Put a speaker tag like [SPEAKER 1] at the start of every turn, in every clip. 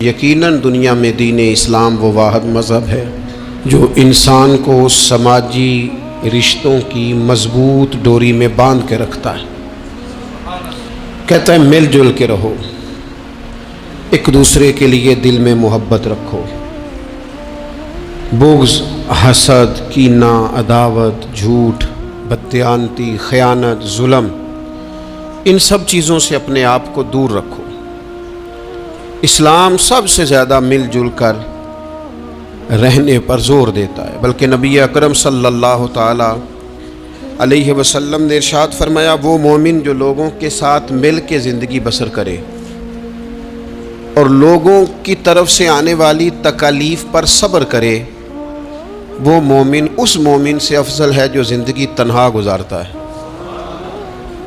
[SPEAKER 1] یقیناً دنیا میں دین اسلام وہ واحد مذہب ہے جو انسان کو سماجی رشتوں کی مضبوط ڈوری میں باندھ کے رکھتا ہے۔ کہتا ہے مل جل کے رہو، ایک دوسرے کے لیے دل میں محبت رکھو، بغض، حسد، کینہ، عداوت، جھوٹ، بددیانتی، خیانت، ظلم، ان سب چیزوں سے اپنے آپ کو دور رکھو۔ اسلام سب سے زیادہ مل جل کر رہنے پر زور دیتا ہے، بلکہ نبی اکرم صلی اللہ تعالی علیہ وسلم نے ارشاد فرمایا، وہ مومن جو لوگوں کے ساتھ مل کے زندگی بسر کرے اور لوگوں کی طرف سے آنے والی تکالیف پر صبر کرے، وہ مومن اس مومن سے افضل ہے جو زندگی تنہا گزارتا ہے۔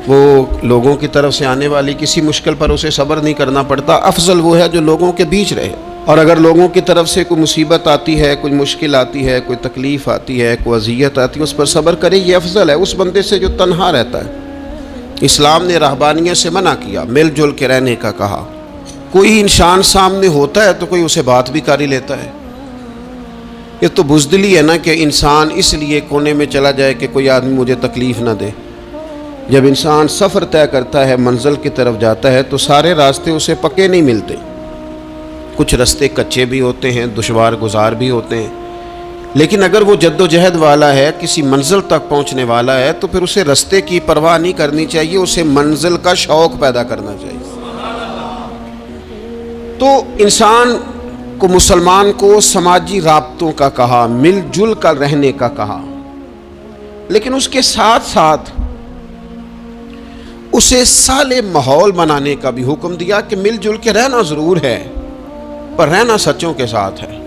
[SPEAKER 1] وہ لوگوں کی طرف سے آنے والی کسی مشکل پر اسے صبر نہیں کرنا پڑتا، افضل وہ ہے جو لوگوں کے بیچ رہے، اور اگر لوگوں کی طرف سے کوئی مصیبت آتی ہے، کوئی مشکل آتی ہے، کوئی تکلیف آتی ہے، کوئی اذیت آتی ہے، اس پر صبر کرے، یہ افضل ہے اس بندے سے جو تنہا رہتا ہے۔ اسلام نے رہبانیت سے منع کیا، مل جل کے رہنے کا کہا۔ کوئی انسان سامنے ہوتا ہے تو کوئی اسے بات بھی کر ہی لیتا ہے۔ یہ تو بزدلی ہے نا کہ انسان اس لیے کونے میں چلا جائے کہ کوئی آدمی مجھے تکلیف نہ دے۔ جب انسان سفر طے کرتا ہے، منزل کی طرف جاتا ہے، تو سارے راستے اسے پکے نہیں ملتے، کچھ راستے کچے بھی ہوتے ہیں، دشوار گزار بھی ہوتے ہیں، لیکن اگر وہ جد و جہد والا ہے، کسی منزل تک پہنچنے والا ہے، تو پھر اسے راستے کی پرواہ نہیں کرنی چاہیے، اسے منزل کا شوق پیدا کرنا چاہیے۔ تو انسان کو، مسلمان کو سماجی رابطوں کا کہا، مل جل کر رہنے کا کہا، لیکن اس کے ساتھ ساتھ اسے صالح ماحول بنانے کا بھی حکم دیا کہ مل جل کے رہنا ضرور ہے، پر رہنا سچوں کے ساتھ ہے۔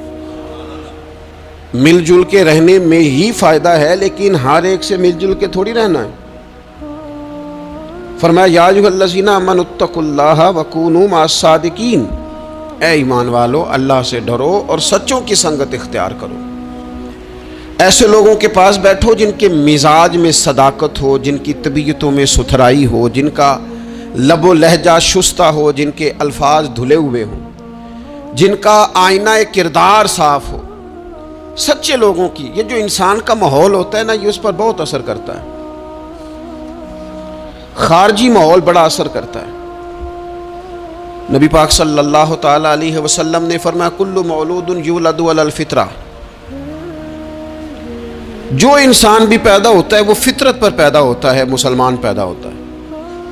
[SPEAKER 1] مل جل کے رہنے میں ہی فائدہ ہے، لیکن ہر ایک سے مل جل کے تھوڑی رہنا ہے۔ فرمایا یا ایھا الذین آمنوا اتقوا اللہ وکونوا مع الصادقین، اے ایمان والو اللہ سے ڈرو اور سچوں کی سنگت اختیار کرو۔ ایسے لوگوں کے پاس بیٹھو جن کے مزاج میں صداقت ہو، جن کی طبیعتوں میں ستھرائی ہو، جن کا لب و لہجہ شستہ ہو، جن کے الفاظ دھلے ہوئے ہوں، جن کا آئینہ کردار صاف ہو۔ سچے لوگوں کی یہ جو انسان کا ماحول ہوتا ہے نا، یہ اس پر بہت اثر کرتا ہے۔ خارجی ماحول بڑا اثر کرتا ہے۔ نبی پاک صلی اللہ تعالی علیہ وسلم نے فرمایا، کل مولود یولد علی الفطرہ، جو انسان بھی پیدا ہوتا ہے وہ فطرت پر پیدا ہوتا ہے، مسلمان پیدا ہوتا ہے۔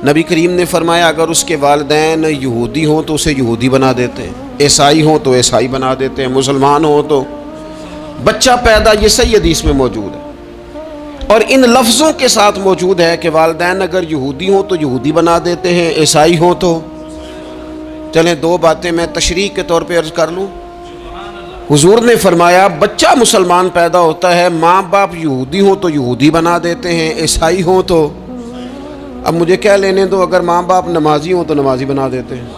[SPEAKER 1] نبی کریم نے فرمایا، اگر اس کے والدین یہودی ہوں تو اسے یہودی بنا دیتے ہیں، عیسائی ہوں تو عیسائی بنا دیتے ہیں، مسلمان ہوں تو بچہ پیدا، یہ صحیح حدیث میں موجود ہے، اور ان لفظوں کے ساتھ موجود ہے کہ والدین اگر یہودی ہوں تو یہودی بنا دیتے ہیں، عیسائی ہوں تو۔ چلیں دو باتیں میں تشریح کے طور پہ عرض کر لوں۔ حضور نے فرمایا، بچہ مسلمان پیدا ہوتا ہے، ماں باپ یہودی ہوں تو یہودی بنا دیتے ہیں، عیسائی ہوں تو۔ اب مجھے کیا لینے دو، اگر ماں باپ نمازی ہوں تو نمازی بنا دیتے ہیں،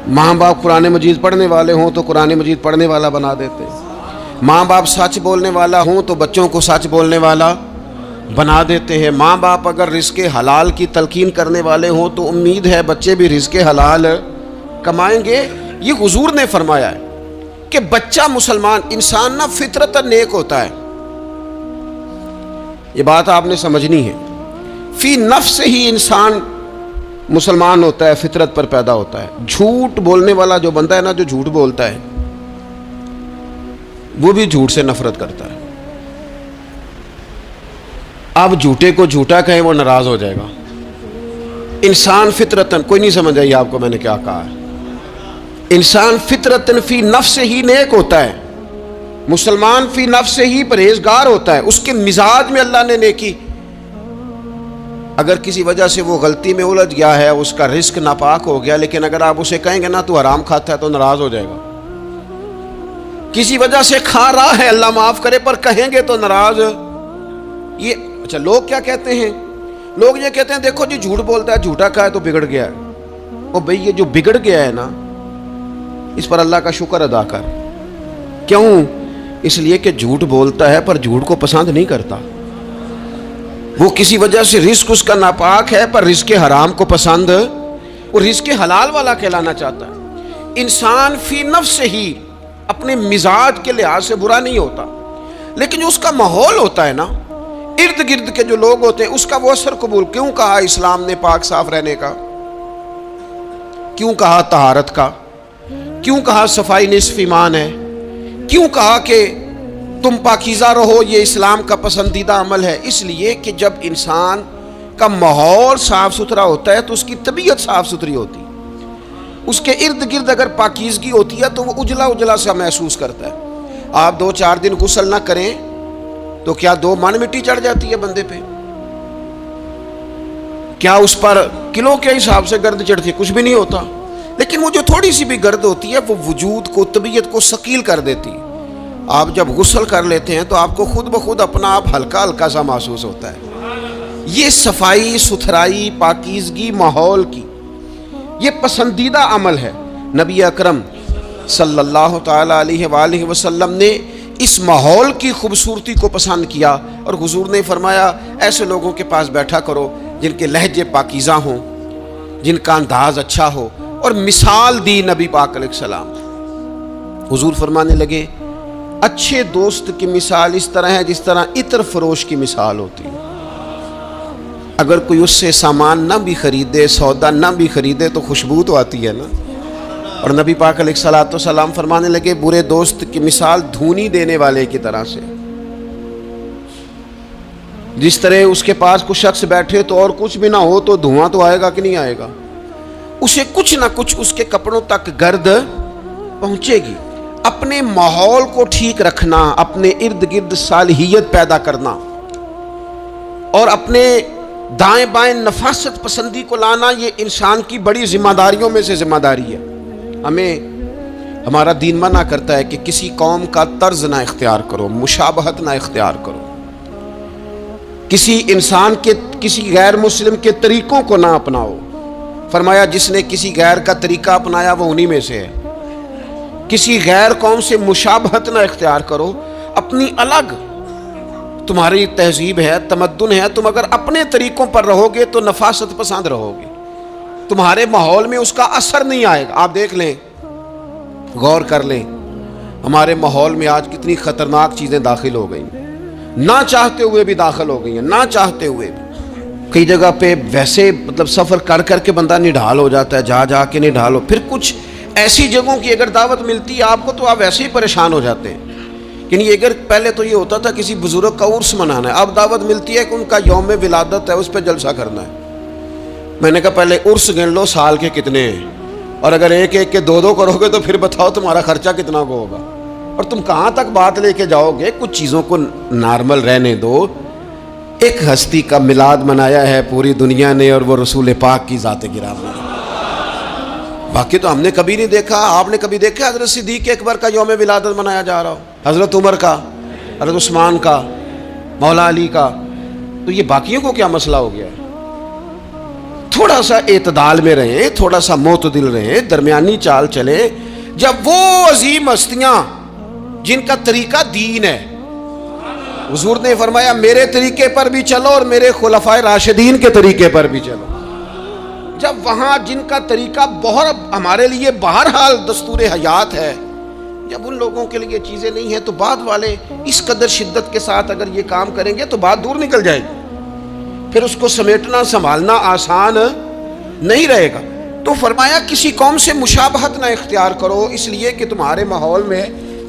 [SPEAKER 1] ماں باپ قرآن مجید پڑھنے والے ہوں تو قرآن مجید پڑھنے والا بنا دیتے ہیں، ماں باپ سچ بولنے والا ہوں تو بچوں کو سچ بولنے والا بنا دیتے ہیں، ماں باپ اگر رزق حلال کی تلقین کرنے والے ہوں تو امید ہے بچے بھی رزق حلال کمائیں گے۔ یہ حضور نے فرمایا ہے کہ بچہ مسلمان، انسان نہ فطرت نیک ہوتا ہے، یہ بات آپ نے سمجھنی ہے۔ فی نفس ہی انسان مسلمان ہوتا ہے، فطرت پر پیدا ہوتا ہے۔ جھوٹ بولنے والا جو بندہ ہے نا، جو جھوٹ بولتا ہے، وہ بھی جھوٹ سے نفرت کرتا ہے۔ اب جھوٹے کو جھوٹا کہیں وہ ناراض ہو جائے گا۔ انسان فطرتاً، کوئی نہیں سمجھ آئی آپ کو میں نے کیا کہا ہے؟ انسان فطرتاً فی نفس ہی نیک ہوتا ہے، مسلمان فی نفس ہی پرہیزگار ہوتا ہے، اس کے مزاج میں اللہ نے نیکی۔ اگر کسی وجہ سے وہ غلطی میں الجھ گیا ہے، اس کا رزق ناپاک ہو گیا، لیکن اگر آپ اسے کہیں گے نا تو حرام کھاتا ہے تو ناراض ہو جائے گا۔ کسی وجہ سے کھا رہا ہے، اللہ معاف کرے، پر کہیں گے تو ناراض۔ یہ اچھا لوگ کیا کہتے ہیں؟ لوگ یہ کہتے ہیں دیکھو جی جھوٹ بولتا ہے، جھوٹا کھائے تو بگڑ گیا ہے۔ او بھئی، یہ جو بگڑ گیا ہے نا، اس پر اللہ کا شکر ادا کر۔ کیوں؟ اس لیے کہ جھوٹ بولتا ہے پر جھوٹ کو پسند نہیں کرتا۔ وہ کسی وجہ سے رزق اس کا ناپاک ہے، پر رزق حرام کو پسند، وہ رزق حلال والا کہلانا چاہتا ہے۔ انسان فی نفس ہی اپنے مزاج کے لحاظ سے برا نہیں ہوتا، لیکن جو اس کا ماحول ہوتا ہے نا، ارد گرد کے جو لوگ ہوتے ہیں، اس کا وہ اثر قبول. کیوں کہا اسلام نے پاک صاف رہنے کا؟ کیوں کہا طہارت کا؟ کیوں کہا صفائی نصف ایمان ہے؟ کیوں کہا کہ تم پاکیزہ رہو، یہ اسلام کا پسندیدہ عمل ہے؟ اس لیے کہ جب انسان کا ماحول صاف ستھرا ہوتا ہے تو اس کی طبیعت صاف ستھری ہوتی ہے. اس کے ارد گرد اگر پاکیزگی ہوتی ہے تو وہ اجلا اجلا سا محسوس کرتا ہے. آپ 2-4 دن غسل نہ کریں تو کیا 2 من مٹی چڑھ جاتی ہے بندے پہ؟ کیا اس پر کلو کے حساب سے گرد چڑھتی ہے؟ کچھ بھی نہیں ہوتا. لیکن وہ جو تھوڑی سی بھی گرد ہوتی ہے وہ وجود کو، طبیعت کو ثقیل کر دیتی ہے. آپ جب غسل کر لیتے ہیں تو آپ کو خود بخود اپنا آپ ہلکا ہلکا سا محسوس ہوتا ہے. یہ صفائی ستھرائی پاکیزگی ماحول کی یہ پسندیدہ عمل ہے. نبی اکرم صلی اللہ تعالی علیہ وآلہ وسلم نے اس ماحول کی خوبصورتی کو پسند کیا، اور حضور نے فرمایا ایسے لوگوں کے پاس بیٹھا کرو جن کے لہجے پاکیزہ ہوں، جن کا انداز اچھا ہو. اور مثال دی نبی پاک علیہ السلام. حضور فرمانے لگے اچھے دوست کی مثال اس طرح ہے جس طرح عطر فروش کی مثال ہوتی ہے. اگر کوئی اس سے سامان نہ بھی خریدے، سودا نہ بھی خریدے تو خوشبو تو آتی ہے نا. اور نبی پاک علیہ الصلوۃ والسلام فرمانے لگے برے دوست کی مثال دھونی دینے والے کی طرح سے. جس طرح اس کے پاس کوئی شخص بیٹھے تو اور کچھ بھی نہ ہو تو دھواں تو آئے گا کہ نہیں آئے گا؟ اسے کچھ نہ کچھ اس کے کپڑوں تک گرد پہنچے گی. اپنے ماحول کو ٹھیک رکھنا، اپنے ارد گرد صالحیت پیدا کرنا، اور اپنے دائیں بائیں نفاست پسندی کو لانا، یہ انسان کی بڑی ذمہ داریوں میں سے ذمہ داری ہے. ہمیں ہمارا دین منع کرتا ہے کہ کسی قوم کا طرز نہ اختیار کرو، مشابہت نہ اختیار کرو، کسی انسان کے، کسی غیر مسلم کے طریقوں کو نہ اپناؤ. فرمایا جس نے کسی غیر کا طریقہ اپنایا وہ انہی میں سے ہے. کسی غیر قوم سے مشابہت نہ اختیار کرو. اپنی الگ تمہاری تہذیب ہے، تمدن ہے، تم اگر اپنے طریقوں پر رہو گے تو نفاست پسند رہو گے، تمہارے ماحول میں اس کا اثر نہیں آئے گا. آپ دیکھ لیں، غور کر لیں، ہمارے ماحول میں آج کتنی خطرناک چیزیں داخل ہو گئی، نہ چاہتے ہوئے بھی داخل ہو گئی ہیں، نہ چاہتے ہوئے بھی. کئی جگہ پہ ویسے مطلب سفر کر کر کے بندہ نڈھال ہو جاتا ہے، جا جا کے نڈھال ہو. پھر کچھ ایسی جگہوں کی اگر دعوت ملتی ہے آپ کو تو آپ ویسے ہی پریشان ہو جاتے ہیں. یعنی اگر پہلے تو یہ ہوتا تھا کسی بزرگ کا عرس منانا ہے، اب دعوت ملتی ہے کہ ان کا یوم ولادت ہے، اس پہ جلسہ کرنا ہے. میں نے کہا پہلے عرس گن لو سال کے کتنے ہیں، اور اگر ایک ایک کے 2 کرو گے تو پھر بتاؤ تمہارا خرچہ کتنا کو ہوگا، اور تم کہاں تک بات لے کے جاؤ گے. کچھ چیزوں کو نارمل رہنے دو. ایک ہستی کا میلاد منایا ہے پوری دنیا نے، اور وہ رسول پاک کی ذات گرامی. باقی تو ہم نے کبھی نہیں دیکھا. آپ نے کبھی دیکھا حضرت صدیق اکبر کا یوم ولادت منایا جا رہا ہو، حضرت عمر کا، حضرت عثمان کا، مولا علی کا؟ تو یہ باقیوں کو کیا مسئلہ ہو گیا ہے؟ تھوڑا سا اعتدال میں رہیں، تھوڑا سا معتدل رہیں، درمیانی چال چلیں. جب وہ عظیم ہستیاں جن کا طریقہ دین ہے، حضور نے فرمایا میرے طریقے پر بھی چلو اور میرے خلفائے راشدین کے طریقے پر بھی چلو. جب وہاں جن کا طریقہ بہت ہمارے لیے بہرحال دستور حیات ہے، جب ان لوگوں کے لیے چیزیں نہیں ہیں تو بعد والے اس قدر شدت کے ساتھ اگر یہ کام کریں گے تو بات دور نکل جائے گی. پھر اس کو سمیٹنا سنبھالنا آسان نہیں رہے گا. تو فرمایا کسی قوم سے مشابہت نہ اختیار کرو، اس لیے کہ تمہارے ماحول میں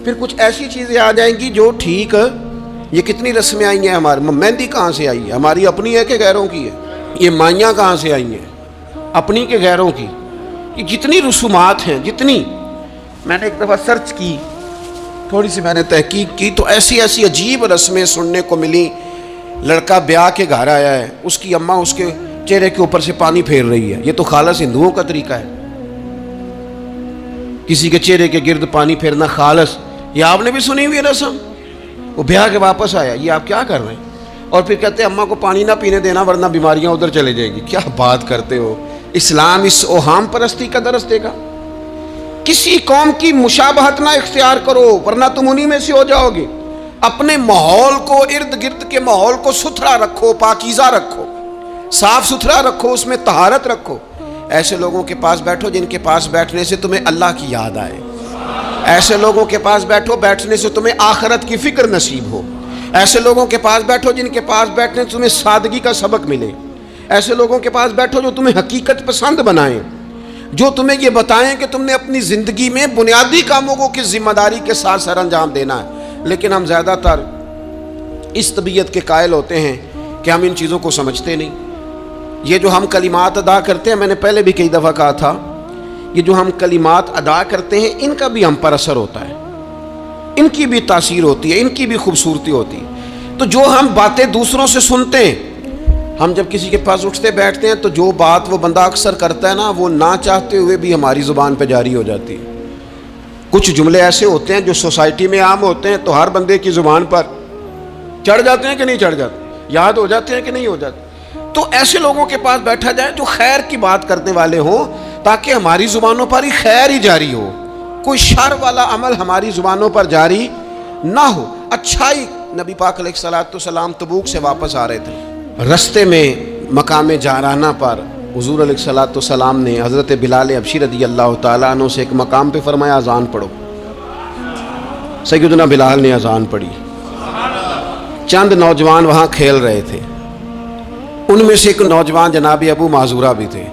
[SPEAKER 1] پھر کچھ ایسی چیزیں آ جائیں گی جو ٹھیک. یہ کتنی رسمیں آئی ہیں ہمارے، مہندی کہاں سے آئی ہے؟ ہماری اپنی ہے کہ غیروں کی ہے؟ یہ مائیاں کہاں سے آئی ہیں؟ اپنی کہ غیروں کی؟ یہ جتنی رسومات ہیں، جتنی میں نے ایک دفعہ سرچ کی، تھوڑی سی میں نے تحقیق کی، تو ایسی ایسی عجیب رسمیں سننے کو ملی. لڑکا بیاہ کے گھر آیا ہے، اس کی اماں اس کے چہرے کے اوپر سے پانی پھیر رہی ہے. یہ تو خالص ہندوؤں کا طریقہ ہے، کسی کے چہرے کے گرد پانی پھیرنا خالص. یہ آپ نے بھی سنی ہوئی رسم؟ وہ بیاہ کے واپس آیا، یہ آپ کیا کر رہے ہیں؟ اور پھر کہتے ہیں اماں کو پانی نہ پینے دینا ورنہ بیماریاں ادھر چلے جائیں گی. کیا بات کرتے ہو؟ اسلام اس اوہام پرستی کا درس دے گا؟ کسی قوم کی مشابہت نہ اختیار کرو ورنہ تم انہی میں سے ہو جاؤ گے. اپنے ماحول کو، ارد گرد کے ماحول کو ستھرا رکھو، پاکیزہ رکھو، صاف ستھرا رکھو، اس میں طہارت رکھو. ایسے لوگوں کے پاس بیٹھو جن کے پاس بیٹھنے سے تمہیں اللہ کی یاد آئے، ایسے لوگوں کے پاس بیٹھو بیٹھنے سے تمہیں آخرت کی فکر نصیب ہو، ایسے لوگوں کے پاس بیٹھو جن کے پاس بیٹھنے سے تمہیں سادگی کا سبق ملے، ایسے لوگوں کے پاس بیٹھو جو تمہیں حقیقت پسند بنائیں، جو تمہیں یہ بتائیں کہ تم نے اپنی زندگی میں بنیادی کاموں کو کس ذمہ داری کے ساتھ سر انجام دینا ہے۔ لیکن ہم زیادہ تر اس طبیعت کے قائل ہوتے ہیں کہ ہم ان چیزوں کو سمجھتے نہیں۔ یہ جو ہم کلمات ادا کرتے ہیں، میں نے پہلے بھی کئی دفعہ کہا تھا، یہ جو ہم کلمات ادا کرتے ہیں ان کا بھی ہم پر اثر ہوتا ہے، ان کی بھی تاثیر ہوتی ہے، ان کی بھی خوبصورتی ہوتی ہے۔ تو جو ہم باتیں دوسروں سے سنتے ہیں، ہم جب کسی کے پاس اٹھتے بیٹھتے ہیں تو جو بات وہ بندہ اکثر کرتا ہے نا، وہ نہ چاہتے ہوئے بھی ہماری زبان پہ جاری ہو جاتی ہے۔ کچھ جملے ایسے ہوتے ہیں جو سوسائٹی میں عام ہوتے ہیں تو ہر بندے کی زبان پر چڑھ جاتے ہیں کہ نہیں چڑھ جاتے، یاد ہو جاتے ہیں کہ نہیں ہو جاتے۔ تو ایسے لوگوں کے پاس بیٹھا جائے جو خیر کی بات کرنے والے ہوں، تاکہ ہماری زبانوں پر ہی خیر ہی جاری ہو، کوئی شر والا عمل ہماری زبانوں پر جاری نہ ہو۔ اچھائی، نبی پاک علیہ الصلوۃ والسلام تبوک سے واپس آ رہے تھے، رستے میں مقام جارانہ پر حضور علیہ الصلوۃ والسلام نے حضرت بلال حبشی رضی اللہ تعالیٰ عنہ سے ایک مقام پہ فرمایا اذان پڑھو۔ سیدنا بلال نے اذان پڑھی، چند نوجوان وہاں کھیل رہے تھے، ان میں سے ایک نوجوان جناب ابو معذورہ بھی تھے،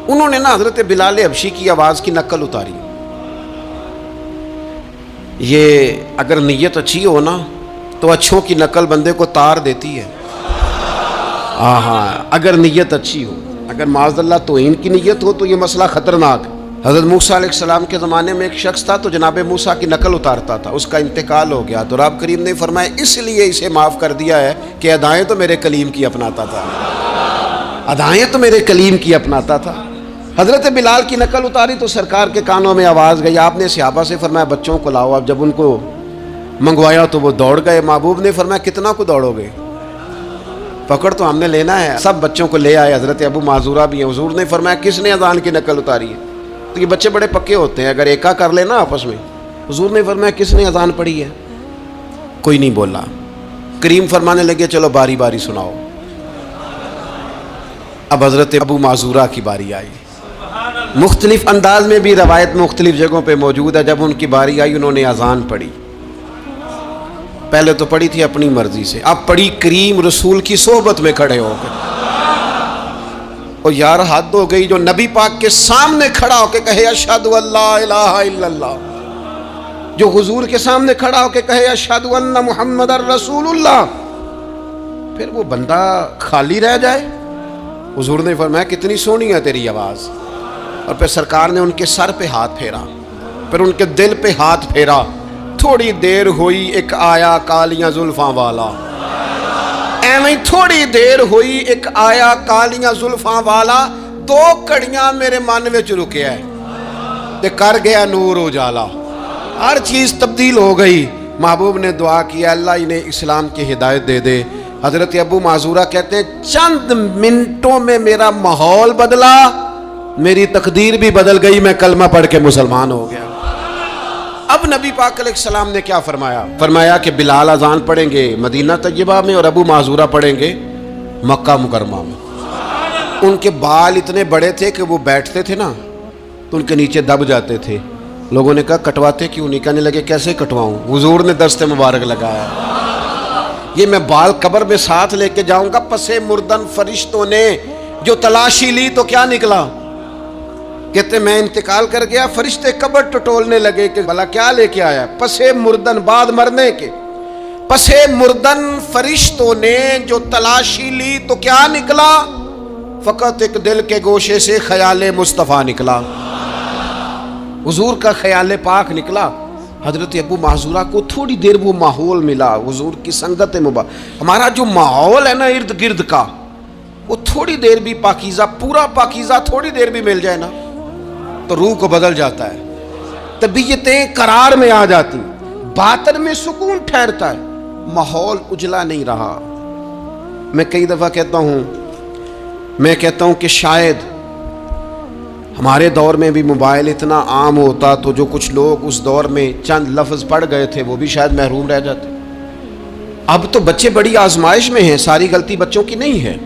[SPEAKER 1] انہوں نے نا حضرت بلال حبشی کی آواز کی نقل اتاری۔ یہ اگر نیت اچھی ہو نا تو اچھوں کی نقل بندے کو تار دیتی ہے۔ ہاں، اگر نیت اچھی ہو، اگر معاذ اللہ توہین کی نیت ہو تو یہ مسئلہ خطرناک ہے۔ حضرت موسیٰ علیہ السلام کے زمانے میں ایک شخص تھا تو جناب موسیٰ کی نقل اتارتا تھا، اس کا انتقال ہو گیا تو رب کریم نے فرمایا اس لیے اسے معاف کر دیا ہے کہ ادائیں تو میرے کلیم کی اپناتا تھا، ادائیں تو میرے کلیم کی اپناتا تھا۔ حضرت بلال کی نقل اتاری تو سرکار کے کانوں میں آواز گئی، آپ نے صحابہ سے فرمایا بچوں کو لاؤ۔ اب جب ان کو منگوایا تو وہ دوڑ گئے، محبوب نے فرمایا کتنا کو دوڑو گے، پکڑ تو ہم نے لینا ہے۔ سب بچوں کو لے آئے، حضرت ابو معذورہ بھی ہیں۔ حضور نے فرمایا کس نے اذان کی نقل اتاری ہے؟ تو یہ بچے بڑے پکے ہوتے ہیں، اگر ایکا کر لینا آپس میں۔ حضور نے فرمایا کس نے اذان پڑھی ہے؟ کوئی نہیں بولا۔ کریم فرمانے لگے چلو باری باری سناؤ۔ اب حضرت ابو معذورہ کی باری آئی، مختلف انداز میں بھی روایت مختلف جگہوں پہ موجود ہے۔ جب ان کی باری آئی انہوں نے اذان پڑھی، پہلے تو پڑھی تھی اپنی مرضی سے، اب پڑھی کریم رسول کی صحبت میں کھڑے ہو کے۔ اور یار حد ہو گئی، جو نبی پاک کے سامنے کھڑا ہو کے کہے اشہد ان لا الہ الا اللہ، جو حضور کے سامنے کھڑا ہو کے کہے اشہد ان محمد رسول اللہ، پھر وہ بندہ خالی رہ جائے؟ حضور نے فرمایا کتنی سونی ہے تیری آواز۔ اور پھر سرکار نے ان کے سر پہ ہاتھ پھیرا، پھر ان کے دل پہ ہاتھ پھیرا۔ تھوڑی دیر ہوئی ایک آیا کالیاں زلفاں والا، ایویں تھوڑی دیر ہوئی ایک آیا کالیاں زلفاں والا، دو کڑیاں میرے من وچ رکیا ہے تے کر گیا نور اجالا۔ ہر چیز تبدیل ہو گئی۔ محبوب نے دعا کیا اللہ انہیں اسلام کی ہدایت دے دے۔ حضرت ابو معذورہ کہتے ہیں چند منٹوں میں میرا ماحول بدلا، میری تقدیر بھی بدل گئی، میں کلمہ پڑھ کے مسلمان ہو گیا۔ اب نبی پاک علیہ السلام نے کیا فرمایا؟ فرمایا کہ بلال اذان پڑھیں گے مدینہ طیبہ میں اور ابو معذورہ پڑھیں گے مکہ مکرمہ میں۔ ان کے بال اتنے بڑے تھے کہ وہ بیٹھتے تھے نا تو ان کے نیچے دب جاتے تھے۔ لوگوں نے کہا کٹواتے کیوں نہیں؟ کہنے لگے کیسے کٹواؤں؟ حضور نے دست مبارک لگایا، یہ میں بال قبر میں ساتھ لے کے جاؤں گا۔ پسے مردن فرشتوں نے جو تلاشی لی تو کیا نکلا؟ کہتے میں انتقال کر گیا، فرشتے قبر ٹٹولنے لگے کہ بھلا کیا لے کے آیا؟ پسے مردن، بعد مرنے کے پسے مردن فرشتوں نے جو تلاشی لی تو کیا نکلا؟ فقط ایک دل کے گوشے سے خیال مصطفیٰ نکلا، حضور کا خیال پاک نکلا۔ حضرت ابو معذورہ کو تھوڑی دیر وہ ماحول ملا، حضور کی سنگت مبارک۔ ہمارا جو ماحول ہے نا ارد گرد کا، وہ تھوڑی دیر بھی پاکیزہ، پورا پاکیزہ تھوڑی دیر بھی مل جائے نا تو روح کو بدل جاتا ہے، طبیعتیں قرار میں آ جاتی، باطن میں سکون ٹھہرتا ہے، ماحول اجلا نہیں رہا۔ میں کئی دفعہ کہتا ہوں کہ شاید ہمارے دور میں بھی موبائل اتنا عام ہوتا تو جو کچھ لوگ اس دور میں چند لفظ پڑھ گئے تھے وہ بھی شاید محروم رہ جاتے۔ اب تو بچے بڑی آزمائش میں ہیں، ساری غلطی بچوں کی نہیں ہے،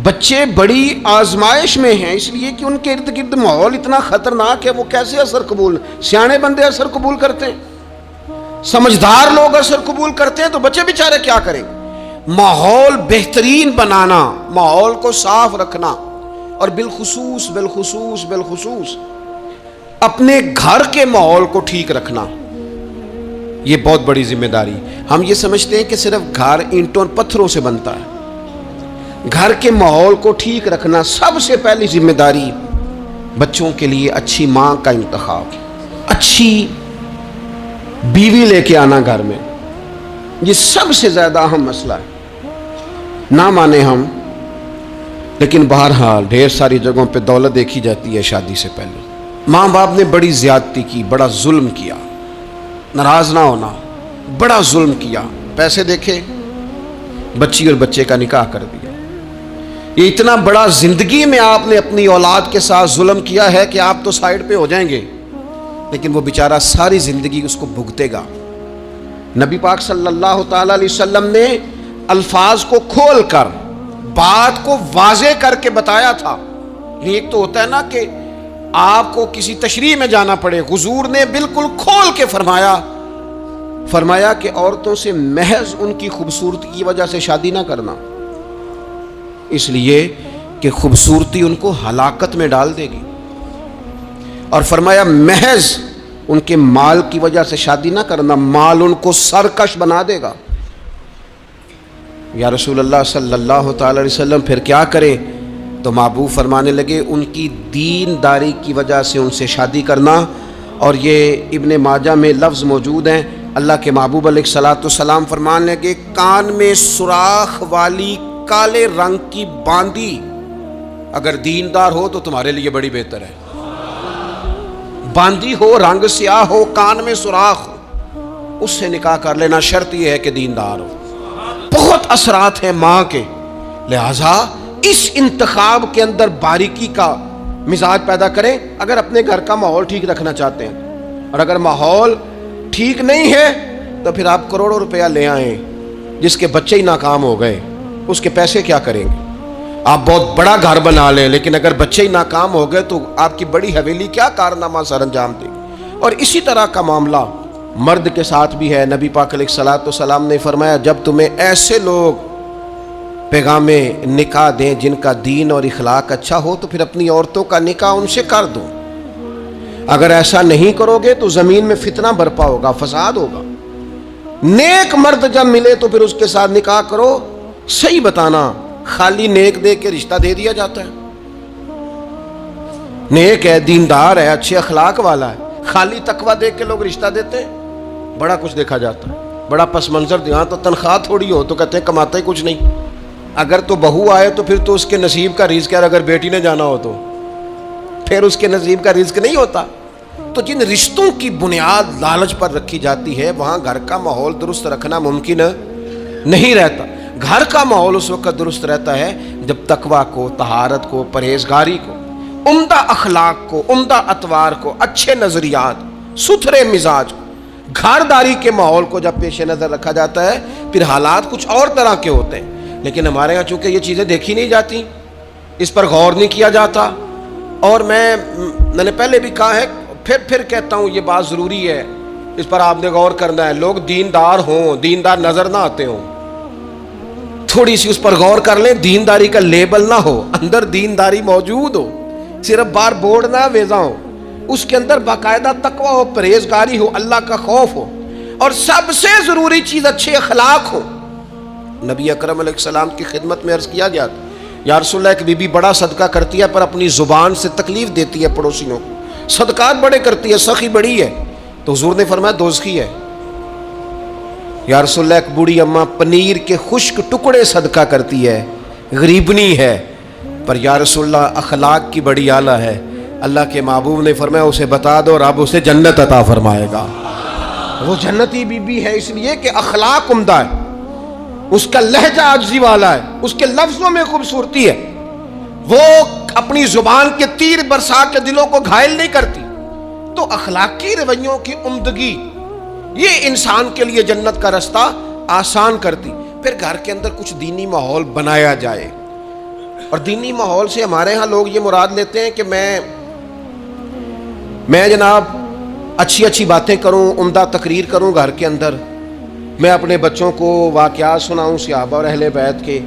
[SPEAKER 1] بچے بڑی آزمائش میں ہیں، اس لیے کہ ان کے ارد گرد ماحول اتنا خطرناک ہے، وہ کیسے اثر قبول، سیانے بندے اثر قبول کرتے ہیں، سمجھدار لوگ اثر قبول کرتے ہیں، تو بچے بیچارے کیا کریں؟ ماحول بہترین بنانا، ماحول کو صاف رکھنا، اور بالخصوص اپنے گھر کے ماحول کو ٹھیک رکھنا، یہ بہت بڑی ذمہ داری۔ ہم یہ سمجھتے ہیں کہ صرف گھر اینٹوں اور پتھروں سے بنتا ہے، گھر کے ماحول کو ٹھیک رکھنا سب سے پہلی ذمہ داری۔ بچوں کے لیے اچھی ماں کا انتخاب، اچھی بیوی لے کے آنا گھر میں، یہ سب سے زیادہ اہم مسئلہ ہے۔ نہ مانے ہم، لیکن بہرحال ڈھیر ساری جگہوں پہ دولت دیکھی جاتی ہے شادی سے پہلے۔ ماں باپ نے بڑی زیادتی کی، بڑا ظلم کیا، ناراض نہ ہونا، بڑا ظلم کیا، پیسے دیکھے بچی اور بچے کا نکاح کر دیا۔ یہ اتنا بڑا زندگی میں آپ نے اپنی اولاد کے ساتھ ظلم کیا ہے کہ آپ تو سائیڈ پہ ہو جائیں گے، لیکن وہ بیچارہ ساری زندگی اس کو بھگتے گا۔ نبی پاک صلی اللہ تعالی علیہ وسلم نے الفاظ کو کھول کر، بات کو واضح کر کے بتایا تھا۔ ایک تو ہوتا ہے نا کہ آپ کو کسی تشریح میں جانا پڑے، حضور نے بالکل کھول کے فرمایا کہ عورتوں سے محض ان کی خوبصورتی کی وجہ سے شادی نہ کرنا، اس لیے کہ خوبصورتی ان کو ہلاکت میں ڈال دے گی، اور فرمایا محض ان کے مال کی وجہ سے شادی نہ کرنا، مال ان کو سرکش بنا دے گا۔ یا رسول اللہ صلی اللہ تعالی علیہ وسلم پھر کیا کریں؟ تو محبوب فرمانے لگے ان کی دینداری کی وجہ سے ان سے شادی کرنا۔ اور یہ ابن ماجہ میں لفظ موجود ہیں، اللہ کے محبوب علیہ الصلوۃ والسلام فرمانے لگے کان میں سوراخ والی کالے رنگ کی باندی اگر دیندار ہو تو تمہارے لیے بڑی بہتر ہے۔ باندی ہو، رنگ سیاہ ہو، کان میں سوراخ ہو، اس سے نکاح کر لینا، شرط یہ ہے کہ دیندار ہو۔ بہت اثرات ہیں ماں کے، لہذا اس انتخاب کے اندر باریکی کا مزاج پیدا کریں اگر اپنے گھر کا ماحول ٹھیک رکھنا چاہتے ہیں۔ اور اگر ماحول ٹھیک نہیں ہے تو پھر آپ کروڑوں روپیہ لے آئیں، جس کے بچے ہی ناکام ہو گئے، اس کے پیسے کیا کریں گے؟ آپ بہت بڑا گھر بنا لیں، لیکن اگر بچے ہی ناکام ہو گئے تو آپ کی بڑی حویلی کیا کارنامہ سر انجام دے گی؟ اور اسی طرح کا معاملہ مرد کے ساتھ بھی ہے۔ نبی پاک علیہ الصلوۃ والسلام نے فرمایا جب تمہیں ایسے لوگ پیغام نکاح دیں جن کا دین اور اخلاق اچھا ہو تو پھر اپنی عورتوں کا نکاح ان سے کر دو۔ اگر ایسا نہیں کرو گے تو زمین میں فتنہ برپا ہوگا، فساد ہوگا۔ نیک مرد جب ملے تو پھر اس کے ساتھ نکاح کرو۔ صحیح بتانا، خالی نیک دے کے رشتہ دے دیا جاتا ہے؟ نیک ہے، دیندار ہے، اچھے اخلاق والا ہے، خالی تقویٰ دیکھ کے لوگ رشتہ دیتے ہیں؟ بڑا کچھ دیکھا جاتا ہے، بڑا پس منظر دیا تو تنخواہ تھوڑی ہو تو کہتے ہیں کماتا ہی کچھ نہیں۔ اگر تو بہو آئے تو پھر تو اس کے نصیب کا رزق ہے، اگر بیٹی نے جانا ہو تو پھر اس کے نصیب کا رزق نہیں ہوتا۔ تو جن رشتوں کی بنیاد لالچ پر رکھی جاتی ہے وہاں گھر کا ماحول درست رکھنا ممکن نہیں رہتا۔ گھر کا ماحول اس وقت درست رہتا ہے جب تقویٰ کو، طہارت کو، پرہیزگاری کو، عمدہ اخلاق کو، عمدہ اطوار کو، اچھے نظریات، ستھرے مزاج کو، گھرداری کے ماحول کو جب پیش نظر رکھا جاتا ہے پھر حالات کچھ اور طرح کے ہوتے ہیں۔ لیکن ہمارے یہاں چونکہ یہ چیزیں دیکھی نہیں جاتی، اس پر غور نہیں کیا جاتا، اور میں نے پہلے بھی کہا ہے، پھر کہتا ہوں یہ بات ضروری ہے، اس پر آپ نے غور کرنا ہے۔ لوگ دیندار ہوں، دیندار نظر نہ آتے ہوں، تھوڑی سی اس پر غور کر لیں، دینداری کا لیبل نہ ہو، اندر دینداری موجود ہو، صرف بار بورڈ نہ ویزا ہو، اس کے اندر باقاعدہ تقویٰ ہو، پرہیزگاری ہو، اللہ کا خوف ہو، اور سب سے ضروری چیز اچھے اخلاق ہو۔ نبی اکرم علیہ السلام کی خدمت میں عرض کیا گیا، یا رسول اللہ، ایک بی بی بڑا صدقہ کرتی ہے پر اپنی زبان سے تکلیف دیتی ہے پڑوسیوں کو، صدقات بڑے کرتی ہے، سخی بڑی ہے، تو حضور نے فرمایا دوزخی ہے۔ یا رسول اللہ، ایک بوڑھی اماں پنیر کے خشک ٹکڑے صدقہ کرتی ہے، غریبنی ہے، پر یا رسول اللہ اخلاق کی بڑی اعلیٰ ہے، اللہ کے محبوب نے فرمایا اسے بتا دو رب اسے جنت عطا فرمائے گا۔ وہ جنتی بی بی ہے اس لیے کہ اخلاق عمدہ ہے، اس کا لہجہ عاجزی والا ہے، اس کے لفظوں میں خوبصورتی ہے، وہ اپنی زبان کے تیر برسا کے دلوں کو گھائل نہیں کرتی۔ تو اخلاقی رویوں کی عمدگی یہ انسان کے لیے جنت کا رستہ آسان کرتی۔ پھر گھر کے اندر کچھ دینی ماحول بنایا جائے، اور دینی ماحول سے ہمارے ہاں لوگ یہ مراد لیتے ہیں کہ میں جناب اچھی اچھی باتیں کروں، عمدہ تقریر کروں گھر کے اندر، میں اپنے بچوں کو واقعات سناؤں صحابہ اور اہل بیت کے،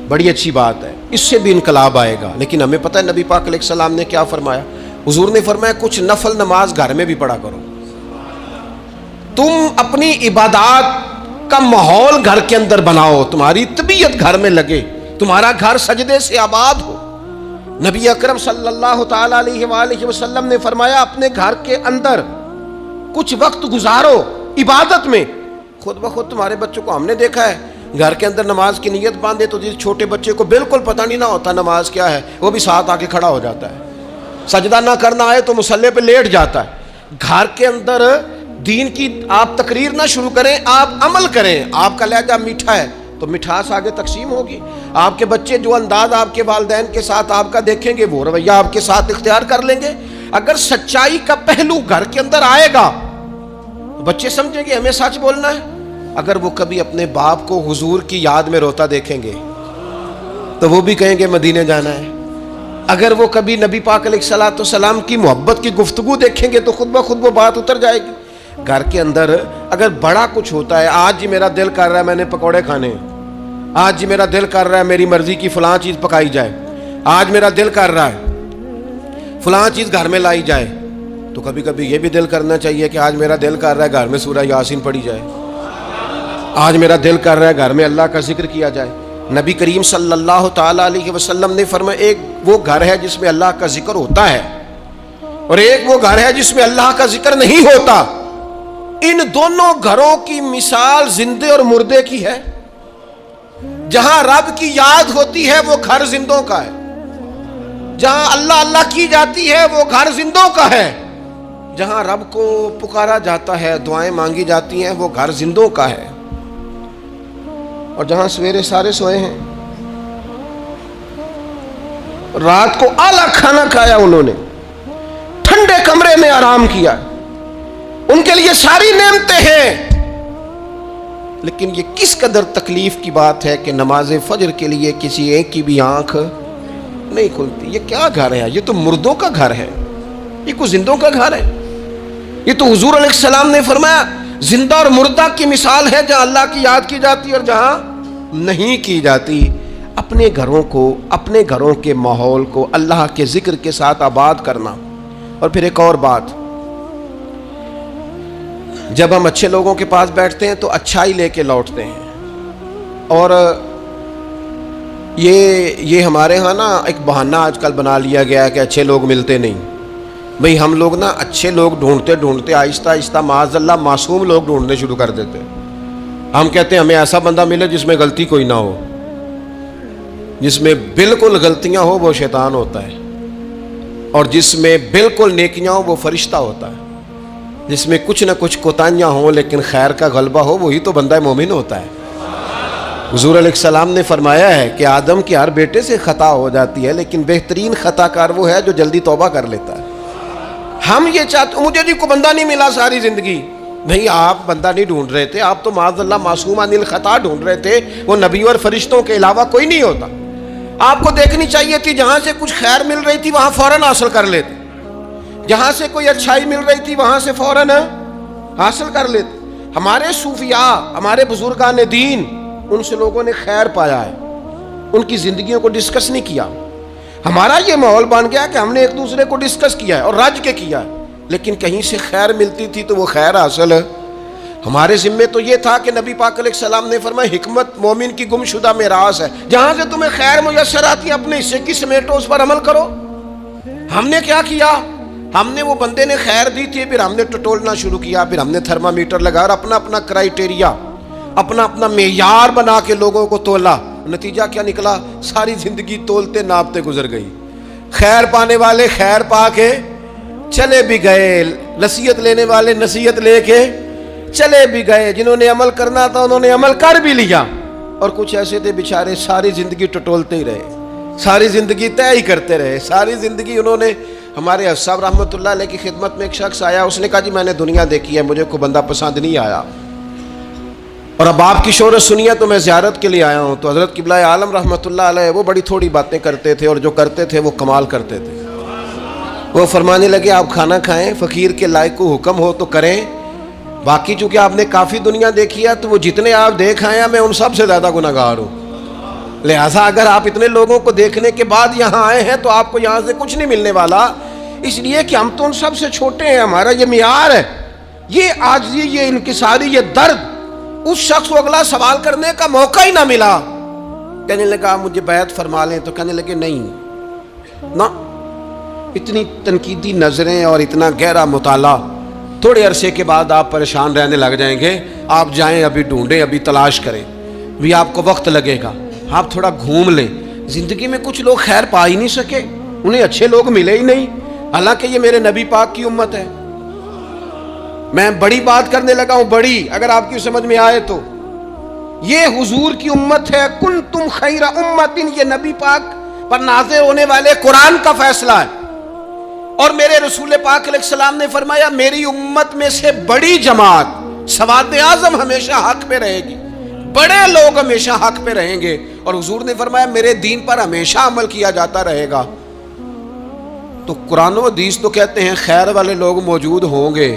[SPEAKER 1] بڑی اچھی بات ہے، اس سے بھی انقلاب آئے گا۔ لیکن ہمیں پتہ ہے نبی پاک علیہ السلام نے کیا فرمایا؟ حضور نے فرمایا کچھ نفل نماز گھر میں بھی پڑھا کرو۔ تم اپنی عبادات کا ماحول گھر کے اندر بناؤ، تمہاری طبیعت گھر میں لگے، تمہارا گھر سجدے سے آباد ہو۔ نبی اکرم صلی اللہ تعالیٰ علیہ وآلہ وسلم نے فرمایا اپنے گھر کے اندر کچھ وقت گزارو عبادت میں۔ خود بخود تمہارے بچوں کو ہم نے دیکھا ہے گھر کے اندر نماز کی نیت باندھے تو جس چھوٹے بچے کو بالکل پتہ نہیں نہ ہوتا نماز کیا ہے، وہ بھی ساتھ آ کے کھڑا ہو جاتا ہے، سجدہ نہ کرنا آئے تو مصلی پہ لیٹ جاتا ہے۔ گھر کے اندر دین کی آپ تقریر نہ شروع کریں، آپ عمل کریں۔ آپ کا لہجہ میٹھا ہے تو مٹھاس آگے تقسیم ہوگی۔ آپ کے بچے جو انداز آپ کے والدین کے ساتھ آپ کا دیکھیں گے وہ رویہ آپ کے ساتھ اختیار کر لیں گے۔ اگر سچائی کا پہلو گھر کے اندر آئے گا تو بچے سمجھیں گے ہمیں سچ بولنا ہے۔ اگر وہ کبھی اپنے باپ کو حضور کی یاد میں روتا دیکھیں گے تو وہ بھی کہیں گے مدینے جانا ہے۔ اگر وہ کبھی نبی پاک علیہ الصلوۃ والسلام کی محبت کی گفتگو دیکھیں گے تو خود بخود وہ بات اتر جائے گی۔ گھر کے اندر اگر بڑا کچھ ہوتا ہے، آج جی میرا دل کر رہا ہے میں نے پکوڑے کھانے، آج جی میرا دل کر رہا ہے میری مرضی کی فلاں چیز پکائی جائے، آج میرا دل کر رہا ہے فلاں چیز گھر میں لائی جائے، تو کبھی کبھی یہ بھی دل کرنا چاہیے کہ آج میرا دل کر رہا ہے گھر میں سورہ یاسین پڑھی جائے، آج میرا دل کر رہا ہے گھر میں اللہ کا ذکر کیا جائے۔ نبی کریم صلی اللہ تعالیٰ علیہ وسلم نے فرمایا ایک وہ گھر ہے جس میں اللہ کا ذکر ہوتا ہے اور ایک وہ گھر ہے جس میں اللہ کا ذکر نہیں ہوتا۔ ان دونوں گھروں کی مثال زندے اور مردے کی ہے۔ جہاں رب کی یاد ہوتی ہے وہ گھر زندوں کا ہے، جہاں اللہ اللہ کی جاتی ہے وہ گھر زندوں کا ہے، جہاں رب کو پکارا جاتا ہے دعائیں مانگی جاتی ہیں وہ گھر زندوں کا ہے۔ اور جہاں سویرے سارے سوئے ہیں، رات کو اعلیٰ کھانا کھایا انہوں نے، ٹھنڈے کمرے میں آرام کیا، ان کے لیے ساری نعمتیں ہیں، لیکن یہ کس قدر تکلیف کی بات ہے کہ نماز فجر کے لیے کسی ایک کی بھی آنکھ نہیں کھلتی۔ یہ کیا گھر ہے؟ یہ تو مردوں کا گھر ہے، یہ کوئی زندوں کا گھر ہے؟ یہ تو حضور علیہ السلام نے فرمایا زندہ اور مردہ کی مثال ہے، جہاں اللہ کی یاد کی جاتی اور جہاں نہیں کی جاتی۔ اپنے گھروں کو، اپنے گھروں کے ماحول کو اللہ کے ذکر کے ساتھ آباد کرنا۔ اور پھر ایک اور بات، جب ہم اچھے لوگوں کے پاس بیٹھتے ہیں تو اچھائی لے کے لوٹتے ہیں، اور یہ ہمارے ہاں نا ایک بہانہ آج کل بنا لیا گیا ہے کہ اچھے لوگ ملتے نہیں۔ بھئی ہم لوگ نا اچھے لوگ ڈھونڈتے ڈھونڈتے آہستہ آہستہ معاذ اللہ معصوم لوگ ڈھونڈنے شروع کر دیتے۔ ہم کہتے ہیں ہمیں ایسا بندہ ملے جس میں غلطی کوئی نہ ہو، جس میں بالکل غلطیاں ہو وہ شیطان ہوتا ہے، اور جس میں بالکل نیکیاں ہو وہ فرشتہ ہوتا ہے، جس میں کچھ نہ کچھ کوتاہیاں ہوں لیکن خیر کا غلبہ ہو وہی تو بندہ مومن ہوتا ہے۔ حضور علیہ السلام نے فرمایا ہے کہ آدم کے ہر بیٹے سے خطا ہو جاتی ہے، لیکن بہترین خطا کار وہ ہے جو جلدی توبہ کر لیتا ہے۔ ہم یہ چاہتے، مجھے جی کوئی بندہ نہیں ملا ساری زندگی، نہیں آپ بندہ نہیں ڈھونڈ رہے تھے، آپ تو معاذ اللہ معصوم عن الخطا ڈھونڈ رہے تھے، وہ نبی اور فرشتوں کے علاوہ کوئی نہیں ہوتا۔ آپ کو دیکھنی چاہیے تھی جہاں سے کچھ خیر مل رہی تھی وہاں فوراً حاصل کر لیتے، جہاں سے کوئی اچھائی مل رہی تھی وہاں سے فوراً حاصل کر لیتے۔ ہمارے صوفیاء، ہمارے بزرگان دین، ان سے لوگوں نے خیر پایا ہے، ان کی زندگیوں کو ڈسکس نہیں کیا۔ ہمارا یہ ماحول بن گیا کہ ہم نے ایک دوسرے کو ڈسکس کیا ہے اور رج کے کیا ہے، لیکن کہیں سے خیر ملتی تھی تو وہ خیر حاصل ہے۔ ہمارے ذمے تو یہ تھا کہ نبی پاک علیہ السلام نے فرمایا حکمت مومن کی گم شدہ میراث ہے، جہاں سے تمہیں خیر میسر آتی ہے اپنے حصے کی سمیٹو، اس پر عمل کرو۔ ہم نے کیا کیا؟ ہم نے، وہ بندے نے خیر دی تھی، پھر ہم نے ٹٹولنا شروع کیا، پھر ہم نے تھرمامیٹر لگا اور اپنا اپنا کرائیٹیریا، اپنا اپنا معیار بنا کے لوگوں کو تولا۔ نتیجہ کیا نکلا؟ ساری زندگی تولتے ناپتے گزر گئی۔ خیر پانے والے خیر پا کے چلے بھی گئے، نصیحت لینے والے نصیحت لے کے چلے بھی گئے، جنہوں نے عمل کرنا تھا انہوں نے عمل کر بھی لیا، اور کچھ ایسے تھے بیچارے ساری زندگی ٹٹولتے ہی رہے، ساری زندگی طے ہی کرتے رہے، ساری زندگی انہوں نے۔ ہمارے صاحب رحمۃ اللہ علیہ کی خدمت میں ایک شخص آیا، اس نے کہا جی میں نے دنیا دیکھی ہے، مجھے کوئی بندہ پسند نہیں آیا۔ اور اب آپ کی شہرت سنیے تو میں زیارت کے لیے آیا ہوں. تو حضرت قبلہ عالم رحمۃ اللہ علیہ وہ بڑی تھوڑی باتیں کرتے تھے، اور جو کرتے تھے وہ کمال کرتے تھے. وہ فرمانے لگے آپ کھانا کھائیں، فقیر کے لائق کو حکم ہو تو کریں، باقی چونکہ آپ نے کافی دنیا دیکھی ہے تو وہ جتنے آپ دیکھ آئے ہیں میں ان سب سے زیادہ گناہ گار ہوں. لہٰذا اگر آپ اتنے لوگوں کو دیکھنے کے بعد یہاں آئے ہیں تو آپ کو یہاں سے کچھ نہیں ملنے والا، اس لیے کہ ہم تو ان سب سے چھوٹے ہیں. ہمارا یہ معیار ہے، یہ عاجزی، یہ انکساری، یہ درد. اس شخص کو اگلا سوال کرنے کا موقع ہی نہ ملا. کہنے لگا مجھے بیعت فرما لیں، تو کہنے لگے نہیں نہ، اتنی تنقیدی نظریں اور اتنا گہرا مطالعہ، تھوڑے عرصے کے بعد آپ پریشان رہنے لگ جائیں گے. آپ جائیں، ابھی ڈھونڈیں، ابھی تلاش کریں، بھی آپ کو وقت لگے گا. آپ تھوڑا گھوم لیں. زندگی میں کچھ لوگ خیر پا ہی نہیں سکے، انہیں اچھے لوگ ملے ہی نہیں، حالانکہ یہ میرے نبی پاک کی امت ہے. میں بڑی بات کرنے لگا ہوں، بڑی، اگر آپ کی سمجھ میں آئے تو. یہ حضور کی امت ہے. کنتم خیر امت، یہ نبی پاک پر نازل ہونے والے قرآن کا فیصلہ ہے. اور میرے رسول پاک علیہ السلام نے فرمایا میری امت میں سے بڑی جماعت، سواد اعظم ہمیشہ حق پہ رہے گی، بڑے لوگ ہمیشہ حق پہ رہیں گے. اور حضور نے فرمایا میرے دین پر ہمیشہ عمل کیا جاتا رہے گا. تو قرآن و حدیث تو کہتے ہیں خیر والے لوگ موجود ہوں گے،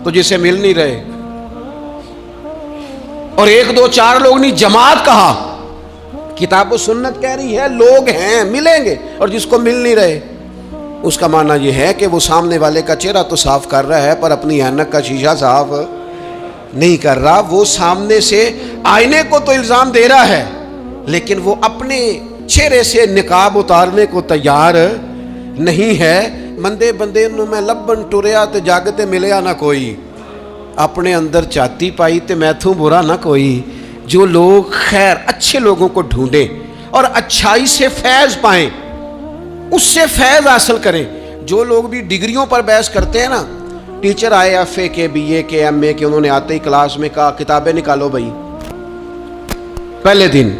[SPEAKER 1] تو جسے مل نہیں رہے. اور ایک دو چار لوگ نہیں، جماعت کہا. کتاب و سنت کہہ رہی ہے لوگ ہیں، ملیں گے. اور جس کو مل نہیں رہے اس کا معنی یہ ہے کہ وہ سامنے والے کا چہرہ تو صاف کر رہا ہے پر اپنی اینک کا شیشہ صاف نہیں کر رہا. وہ سامنے سے آئینے کو تو الزام دے رہا ہے، لیکن وہ اپنے چہرے سے نقاب اتارنے کو تیار نہیں ہے. مندے بندے نو میں لبن ٹریا تے جاگتے ملیا نہ کوئی، اپنے اندر چاتی پائی تے میتھوں برا نہ کوئی. جو لوگ خیر اچھے لوگوں کو ڈھونڈیں اور اچھائی سے فیض پائیں، اس سے فیض حاصل کریں. جو لوگ بھی ڈگریوں پر بحث کرتے ہیں نا، ٹیچر آئے ایف اے کے، بی اے کے، ایم اے کے، انہوں نے آتے ہی کلاس میں کہا کتابیں نکالو بھائی. پہلے دن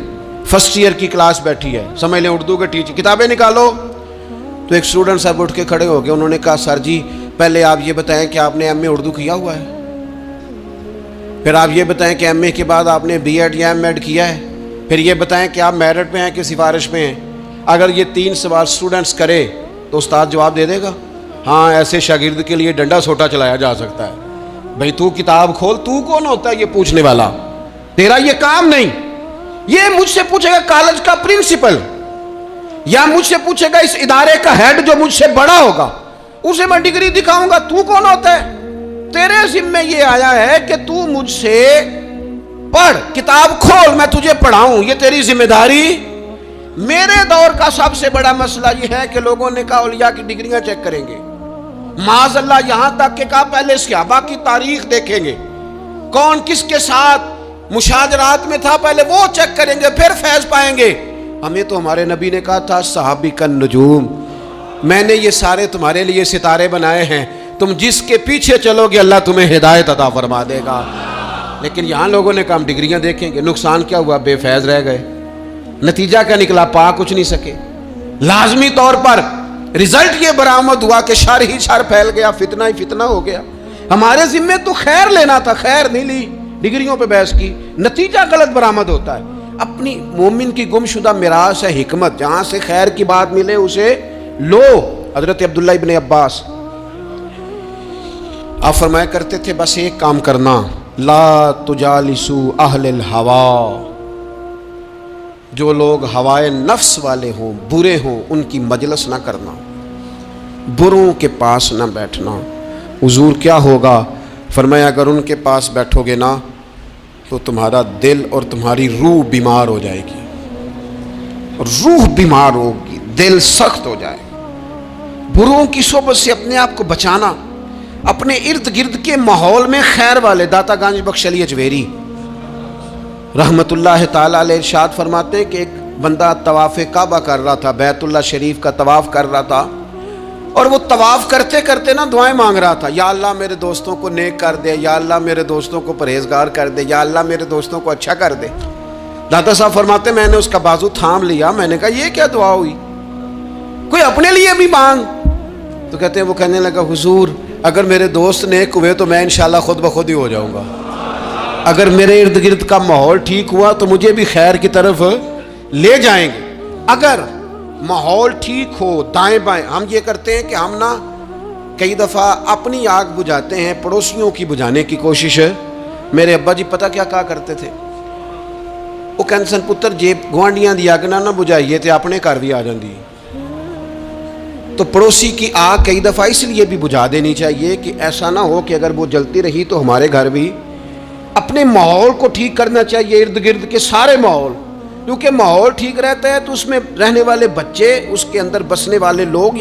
[SPEAKER 1] فرسٹ ایئر کی کلاس بیٹھی ہے، سمجھ لیں اردو کے ٹیچر، کتابیں نکالو. تو ایک اسٹوڈنٹ صاحب اٹھ کے کھڑے ہو گئے. انہوں نے کہا سر جی پہلے آپ یہ بتائیں کہ آپ نے ایم اے اردو کیا ہوا ہے، پھر آپ یہ بتائیں کہ ایم اے کے بعد آپ نے بی ایڈ یا ایم ایڈ کیا ہے، پھر یہ بتائیں کہ آپ میرٹ پہ ہیں کہ سفارش پہ ہیں. اگر یہ 3 سوال اسٹوڈنٹس کرے تو استاد جواب دے دے گا ہاں ایسے شاگرد کے لیے ڈنڈا سوٹا چلایا جا سکتا ہے. بھائی تو کتاب کھول، تو کون ہوتا ہے یہ پوچھنے والا؟ تیرا یہ کام نہیں. یہ مجھ سے پوچھے گا کالج کا پرنسپل، یا مجھ سے پوچھے گا اس ادارے کا ہیڈ جو مجھ سے بڑا ہوگا، اسے میں ڈگری دکھاؤں گا. تو کون ہوتا ہے؟ تیرے ذمہ یہ آیا ہے کہ تو مجھ سے پڑھ، کتاب کھول، میں تجھے پڑھاؤں. یہ تیری ذمہ داری. میرے دور کا سب سے بڑا مسئلہ یہ ہے کہ لوگوں نے کہا اولیاء کی ڈگریاں چیک کریں گے. معاذ اللہ یہاں تک کہ کہا پہلے صحابہ کی تاریخ دیکھیں گے، کون کس کے ساتھ مشاجرات میں تھا، پہلے وہ چیک کریں گے پھر فیض پائیں گے. ہمیں تو ہمارے نبی نے کہا تھا صحابی کا نجوم، میں نے یہ سارے تمہارے لیے ستارے بنائے ہیں، تم جس کے پیچھے چلو گے اللہ تمہیں ہدایت عطا فرما دے گا. لیکن یہاں لوگوں نے کہا ہم ڈگریاں دیکھیں گے. نقصان کیا ہوا؟ بے فیض رہ گئے. نتیجہ کیا نکلا؟ پا کچھ نہیں سکے. لازمی طور پر رزلٹ یہ برآمد ہوا کہ شر ہی شر پھیل گیا، فتنہ ہی فتنہ ہو گیا. ہمارے ذمے تو خیر لینا تھا، خیر نہیں لی، ڈگریوں پہ بحث کی، نتیجہ غلط برآمد ہوتا ہے. اپنی مومن کی گم شدہ میراث ہے حکمت، جہاں سے خیر کی بات ملے اسے لو. حضرت عبداللہ ابن عباس آپ فرمایا کرتے تھے بس ایک کام کرنا، لا تجالسو اہل الہوا، جو لوگ ہوائے نفس والے ہوں، برے ہوں، ان کی مجلس نہ کرنا، بروں کے پاس نہ بیٹھنا. حضور کیا ہوگا؟ فرمایا اگر ان کے پاس بیٹھو گے نا تو تمہارا دل اور تمہاری روح بیمار ہو جائے گی، روح بیمار ہوگی، دل سخت ہو جائے. بروں کی صحبت سے اپنے آپ کو بچانا. اپنے ارد گرد کے ماحول میں خیر والے. داتا گنج بخش علی اجویری رحمت اللہ تعالی علیہ ارشاد فرماتے ہیں کہ ایک بندہ طواف کعبہ کر رہا تھا، بیت اللہ شریف کا طواف کر رہا تھا، اور وہ طواف کرتے کرتے نا دعائیں مانگ رہا تھا. یا اللہ میرے دوستوں کو نیک کر دے، یا اللہ میرے دوستوں کو پرہیزگار کر دے، یا اللہ میرے دوستوں کو اچھا کر دے. داتا صاحب فرماتے میں نے اس کا بازو تھام لیا، میں نے کہا یہ کیا دعا ہوئی، کوئی اپنے لیے بھی مانگ. تو کہتے ہیں وہ کہنے لگا حضور اگر میرے دوست نیک ہوئے تو میں انشاءاللہ خود بخود ہی ہو جاؤں گا. اگر میرے ارد گرد کا ماحول ٹھیک ہوا تو مجھے بھی خیر کی طرف لے جائیں گے۔ اگر ماحول ٹھیک ہو دائیں بائیں، ہم یہ کرتے ہیں کہ ہم نا کئی دفعہ اپنی آگ بجھاتے ہیں، پڑوسیوں کی بجھانے کی کوشش ہے۔ میرے ابا جی پتہ کیا کہا کرتے تھے؟ وہ کہتے سن پتر جے گوانڈیاں دی آگ نہ بجھائیے تے اپنے گھر بھی آ جاندی۔ تو پڑوسی کی آگ کئی دفعہ اس لیے بھی بجھا دینی چاہیے کہ ایسا نہ ہو کہ اگر وہ جلتی رہی تو ہمارے گھر بھی۔ اپنے ماحول کو ٹھیک کرنا چاہیے، ارد گرد کے سارے ماحول، کیونکہ ماحول ٹھیک رہتا ہے تو اس میں رہنے والے بچے، اس کے اندر بسنے والے لوگ